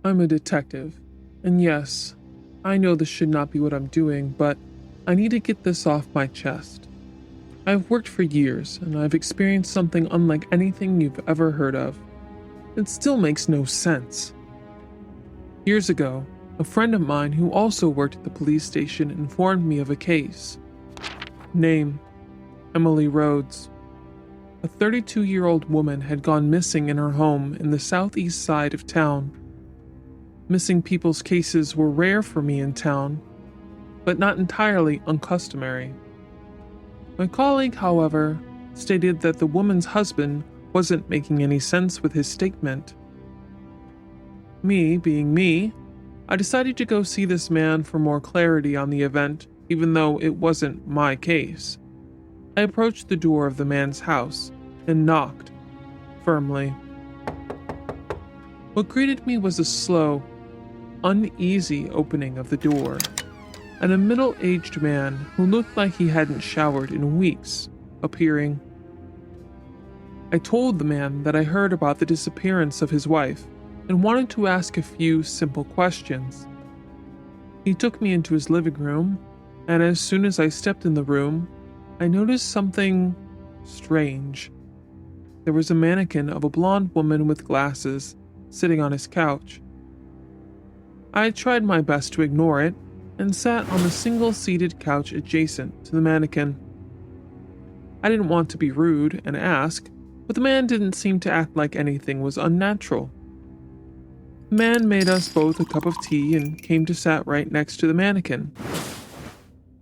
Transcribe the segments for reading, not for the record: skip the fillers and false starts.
I'm a detective, and yes, I know this should not be what I'm doing, but I need to get this off my chest. I've worked for years, and I've experienced something unlike anything you've ever heard of. It still makes no sense. Years ago, a friend of mine who also worked at the police station informed me of a case. Name: Emily Rhodes. A 32-year-old woman had gone missing in her home in the southeast side of town. Missing people's cases were rare for me in town, but not entirely uncustomary. My colleague, however, stated that the woman's husband wasn't making any sense with his statement. Me, being me, I decided to go see this man for more clarity on the event, even though it wasn't my case. I approached the door of the man's house and knocked, firmly. What greeted me was a slow, uneasy opening of the door, and a middle-aged man who looked like he hadn't showered in weeks appearing. I told the man that I heard about the disappearance of his wife and wanted to ask a few simple questions. He took me into his living room, and as soon as I stepped in the room, I noticed something strange. There was a mannequin of a blonde woman with glasses sitting on his couch. I tried my best to ignore it and sat on the single-seated couch adjacent to the mannequin. I didn't want to be rude and ask, but the man didn't seem to act like anything was unnatural. The man made us both a cup of tea and came to sit right next to the mannequin.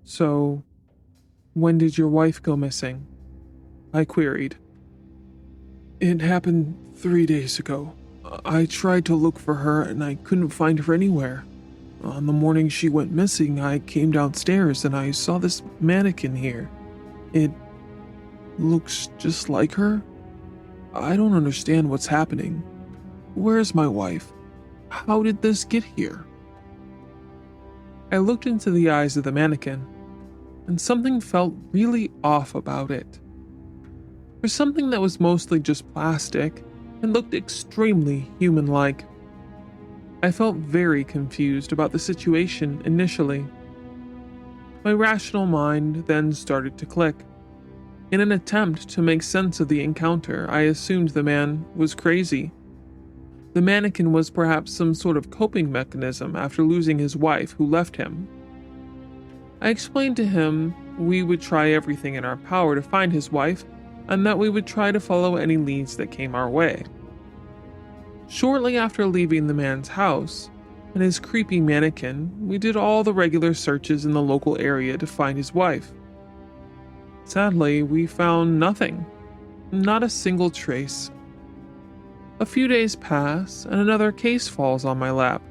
"So, when did your wife go missing?" I queried. "It happened 3 days ago. I tried to look for her and I couldn't find her anywhere. On the morning she went missing, I came downstairs and I saw this mannequin here. It looks just like her. I don't understand what's happening. Where's my wife? How did this get here?" I looked into the eyes of the mannequin, and something felt really off about it. For something that was mostly just plastic, it looked extremely human-like. I felt very confused about the situation initially. My rational mind then started to click. In an attempt to make sense of the encounter, I assumed the man was crazy. The mannequin was perhaps some sort of coping mechanism after losing his wife who left him. I explained to him we would try everything in our power to find his wife, and that we would try to follow any leads that came our way. Shortly after leaving the man's house and his creepy mannequin, we did all the regular searches in the local area to find his wife. Sadly, we found nothing, not a single trace. A few days pass and another case falls on my lap.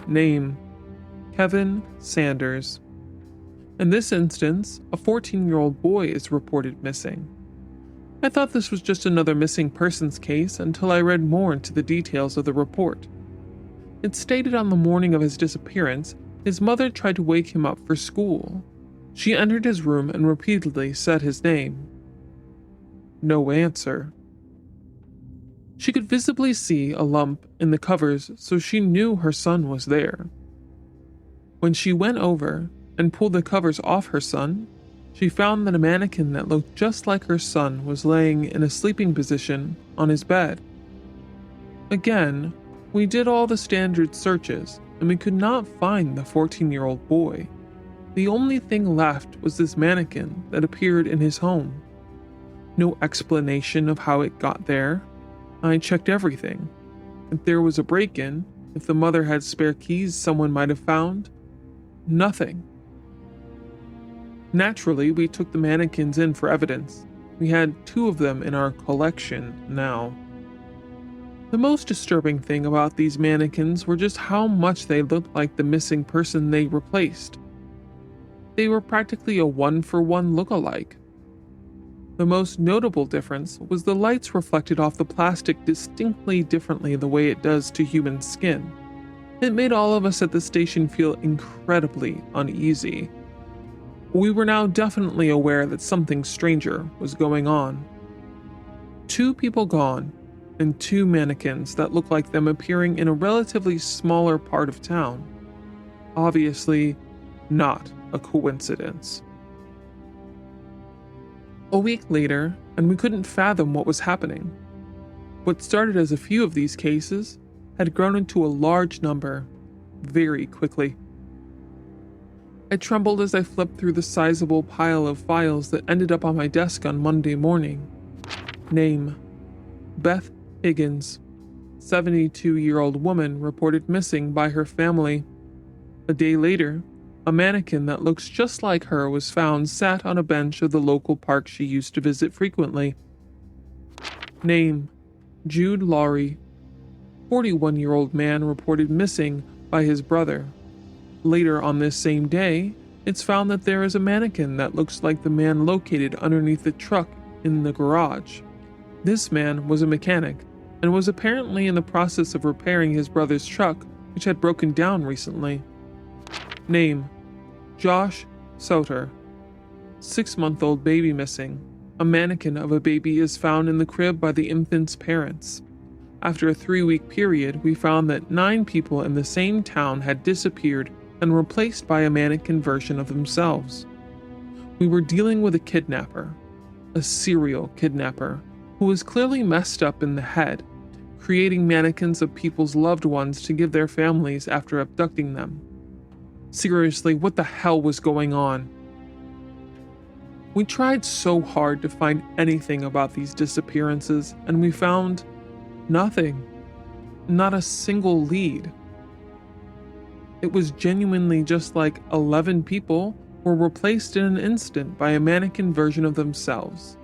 Name: Kevin Sanders. In this instance, a 14-year-old boy is reported missing. I thought this was just another missing persons case until I read more into the details of the report. It stated on the morning of his disappearance, his mother tried to wake him up for school. She entered his room and repeatedly said his name. No answer. She could visibly see a lump in the covers, so she knew her son was there. When she went over and pulled the covers off her son, she found that a mannequin that looked just like her son was laying in a sleeping position on his bed. Again, we did all the standard searches, and we could not find the 14-year-old boy. The only thing left was this mannequin that appeared in his home. No explanation of how it got there. I checked everything. If there was a break-in, if the mother had spare keys someone might have found. Nothing. Naturally, we took the mannequins in for evidence. We had 2 of them in our collection now. The most disturbing thing about these mannequins were just how much they looked like the missing person they replaced. They were practically a one-for-one look-alike. The most notable difference was the lights reflected off the plastic distinctly differently the way it does to human skin. It made all of us at the station feel incredibly uneasy. We were now definitely aware that something stranger was going on. 2 people gone, and 2 mannequins that look like them appearing in a relatively smaller part of town. Obviously, not a coincidence. A week later, and we couldn't fathom what was happening. What started as a few of these cases had grown into a large number very quickly. I trembled as I flipped through the sizable pile of files that ended up on my desk on Monday morning. Name: Beth Higgins, 72-year-old woman reported missing by her family. A day later, a mannequin that looks just like her was found sat on a bench of the local park she used to visit frequently. Name: Jude Laurie, 41-year-old man reported missing by his brother. Later on this same day, it's found that there is a mannequin that looks like the man located underneath the truck in the garage. This man was a mechanic and was apparently in the process of repairing his brother's truck, which had broken down recently. Name: Josh Sauter, 6-month-old baby missing. A mannequin of a baby is found in the crib by the infant's parents. After a 3-week period, we found that 9 people in the same town had disappeared and were replaced by a mannequin version of themselves. We were dealing with a kidnapper, a serial kidnapper, who was clearly messed up in the head, creating mannequins of people's loved ones to give their families after abducting them. Seriously, what the hell was going on? We tried so hard to find anything about these disappearances, and we found nothing. Not a single lead. It was genuinely just like 11 people were replaced in an instant by a mannequin version of themselves.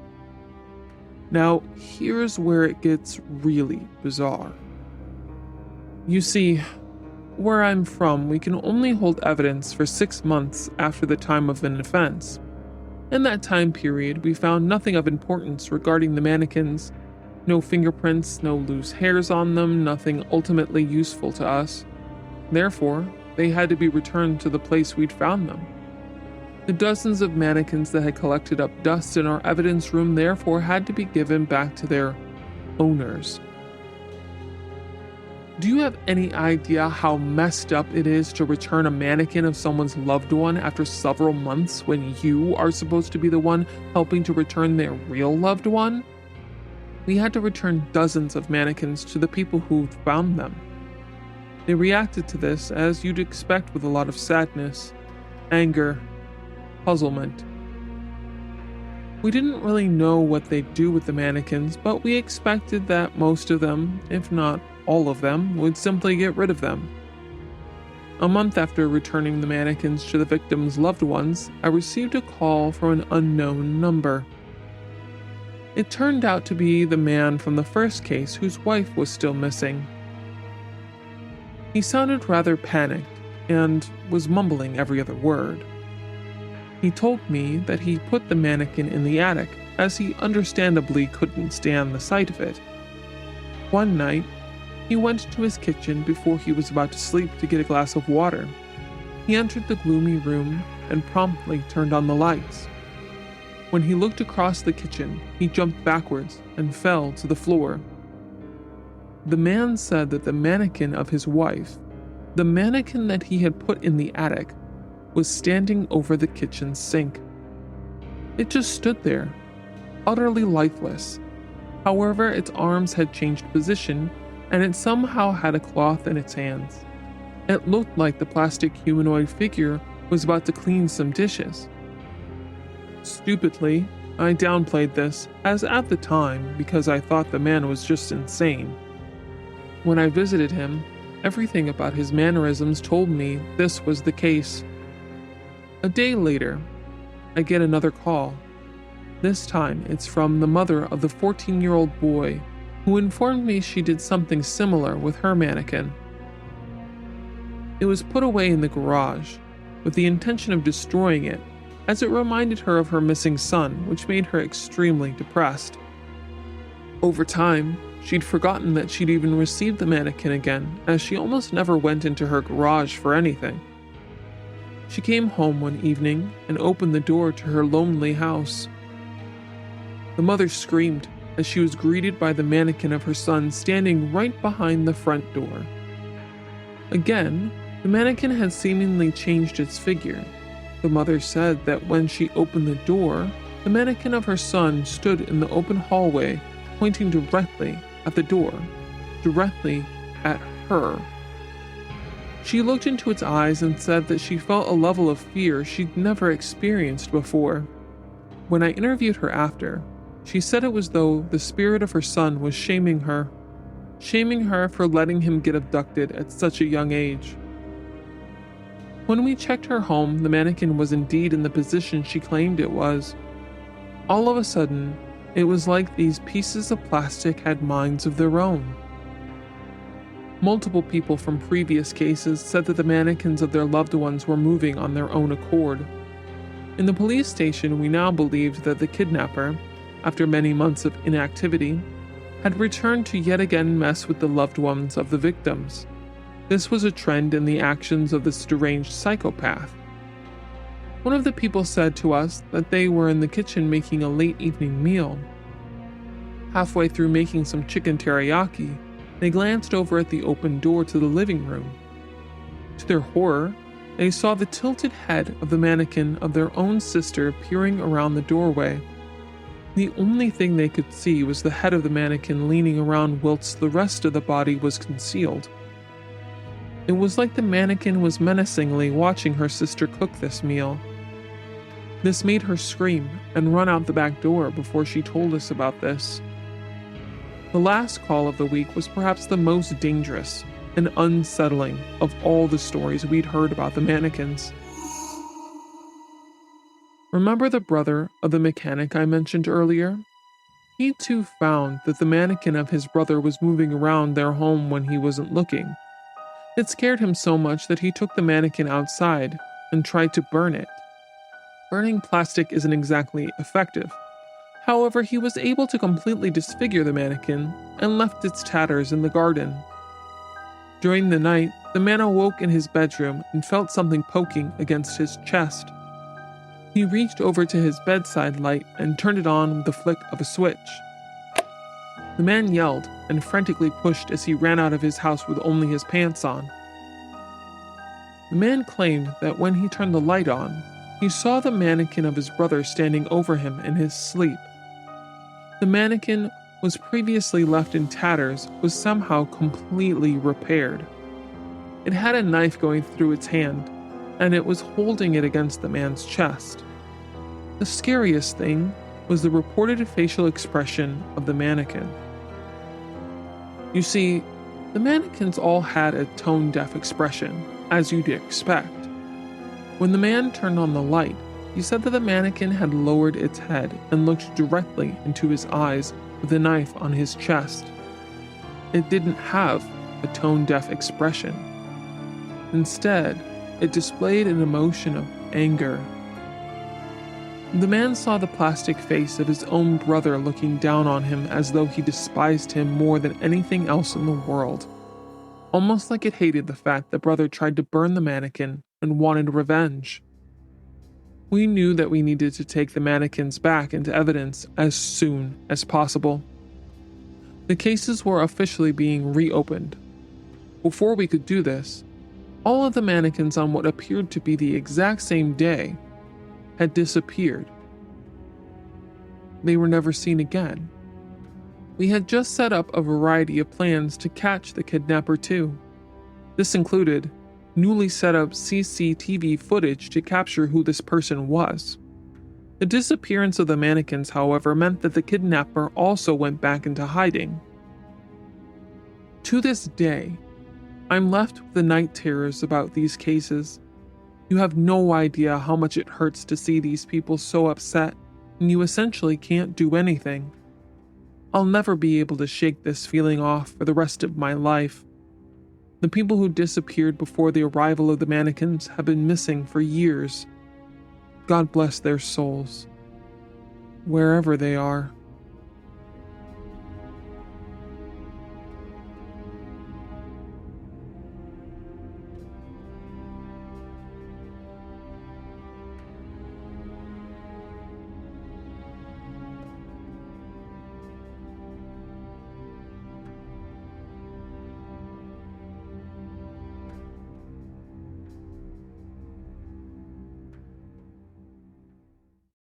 Now, here's where it gets really bizarre. You see, where I'm from, we can only hold evidence for 6 months after the time of an offense. In that time period, we found nothing of importance regarding the mannequins. No fingerprints, no loose hairs on them, nothing ultimately useful to us. Therefore, they had to be returned to the place we'd found them. The dozens of mannequins that had collected up dust in our evidence room therefore had to be given back to their owners. Do you have any idea how messed up it is to return a mannequin of someone's loved one after several months when you are supposed to be the one helping to return their real loved one? We had to return dozens of mannequins to the people who found them. They reacted to this as you'd expect, with a lot of sadness, anger, puzzlement. We didn't really know what they'd do with the mannequins, but we expected that most of them, if not all of them, would simply get rid of them. A month after returning the mannequins to the victims' loved ones, I received a call from an unknown number. It turned out to be the man from the first case whose wife was still missing. He sounded rather panicked and was mumbling every other word. He told me that he put the mannequin in the attic as he understandably couldn't stand the sight of it. One night, he went to his kitchen before he was about to sleep to get a glass of water. He entered the gloomy room and promptly turned on the lights. When he looked across the kitchen, he jumped backwards and fell to the floor. The man said that the mannequin of his wife, the mannequin that he had put in the attic, was standing over the kitchen sink. It just stood there, utterly lifeless. However, its arms had changed position, and it somehow had a cloth in its hands. It looked like the plastic humanoid figure was about to clean some dishes. Stupidly, I downplayed this, as at the time, because I thought the man was just insane. When I visited him, everything about his mannerisms told me this was the case. A day later, I get another call. This time, it's from the mother of the 14-year-old boy, who informed me she did something similar with her mannequin. It was put away in the garage, with the intention of destroying it, as it reminded her of her missing son, which made her extremely depressed. Over time, she'd forgotten that she'd even received the mannequin again, as she almost never went into her garage for anything. She came home one evening and opened the door to her lonely house. The mother screamed as she was greeted by the mannequin of her son standing right behind the front door. Again, the mannequin had seemingly changed its figure. The mother said that when she opened the door, the mannequin of her son stood in the open hallway, pointing directly at the door, directly at her. She looked into its eyes and said that she felt a level of fear she'd never experienced before. When I interviewed her after, she said it was though the spirit of her son was shaming her for letting him get abducted at such a young age. When we checked her home, the mannequin was indeed in the position she claimed it was. All of a sudden, it was like these pieces of plastic had minds of their own. Multiple people from previous cases said that the mannequins of their loved ones were moving on their own accord. In the police station, we now believed that the kidnapper, after many months of inactivity, had returned to yet again mess with the loved ones of the victims. This was a trend in the actions of this deranged psychopath. One of the people said to us that they were in the kitchen making a late evening meal. Halfway through making some chicken teriyaki, they glanced over at the open door to the living room. To their horror, they saw the tilted head of the mannequin of their own sister peering around the doorway. The only thing they could see was the head of the mannequin leaning around whilst the rest of the body was concealed. It was like the mannequin was menacingly watching her sister cook this meal. This made her scream and run out the back door before she told us about this. The last call of the week was perhaps the most dangerous and unsettling of all the stories we'd heard about the mannequins. Remember the brother of the mechanic I mentioned earlier? He too found that the mannequin of his brother was moving around their home when he wasn't looking. It scared him so much that he took the mannequin outside and tried to burn it. Burning plastic isn't exactly effective. However, he was able to completely disfigure the mannequin and left its tatters in the garden. During the night, the man awoke in his bedroom and felt something poking against his chest. He reached over to his bedside light and turned it on with the flick of a switch. The man yelled and frantically pushed as he ran out of his house with only his pants on. The man claimed that when he turned the light on, he saw the mannequin of his brother standing over him in his sleep. The mannequin was previously left in tatters was somehow completely repaired. It had a knife going through its hand, and it was holding it against the man's chest. The scariest thing was the reported facial expression of the mannequin. You see, the mannequins all had a tone-deaf expression, as you'd expect. When the man turned on the light, he said that the mannequin had lowered its head and looked directly into his eyes with a knife on his chest. It didn't have a tone-deaf expression. Instead, it displayed an emotion of anger. The man saw the plastic face of his own brother looking down on him as though he despised him more than anything else in the world. Almost like it hated the fact that brother tried to burn the mannequin and wanted revenge. We knew that we needed to take the mannequins back into evidence as soon as possible. The cases were officially being reopened. Before we could do this, all of the mannequins on what appeared to be the exact same day had disappeared. They were never seen again. We had just set up a variety of plans to catch the kidnapper too. This included newly set up CCTV footage to capture who this person was. The disappearance of the mannequins, however, meant that the kidnapper also went back into hiding. To this day, I'm left with the night terrors about these cases. You have no idea how much it hurts to see these people so upset, and you essentially can't do anything. I'll never be able to shake this feeling off for the rest of my life. The people who disappeared before the arrival of the mannequins have been missing for years. God bless their souls, wherever they are.